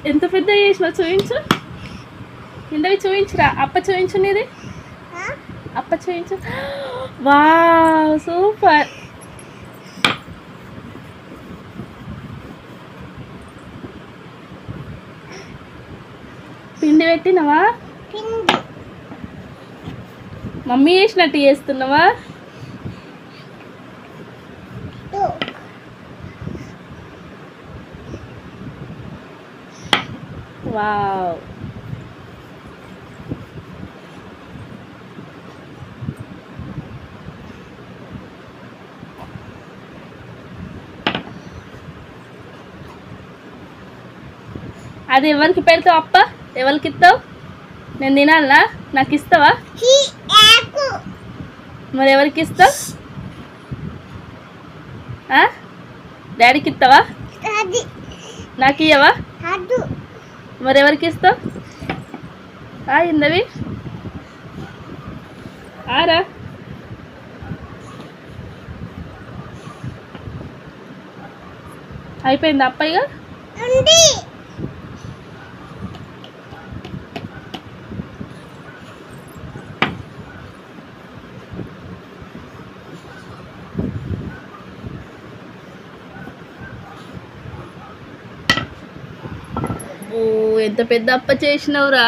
ఎంత పెద్ద చేసినావు చూయించు. కిందవి చూయించురా. అప్ప చూయించు నీది. అప్ప చూయించు. Wow super. పిండి పెట్టినవా? మమ్మీ చేసినట్టు చేస్తున్నావా? వావ్. అది ఎవరికి పెడతావు అప్ప? ఎవరికి ఇస్తావు? నేను తినాలా? నాకు ఇస్తావా? మరి ఎవరికి ఇస్తావు? డాడీకి ఇస్తావా? నాకు ఇయ్యవా? మరి ఎవరికి ఇస్తావు? ఇందవి ఆరా. అయిపోయింది అప్పయ్య. ఎంత పెద్ద అప్ప చేసినవురా.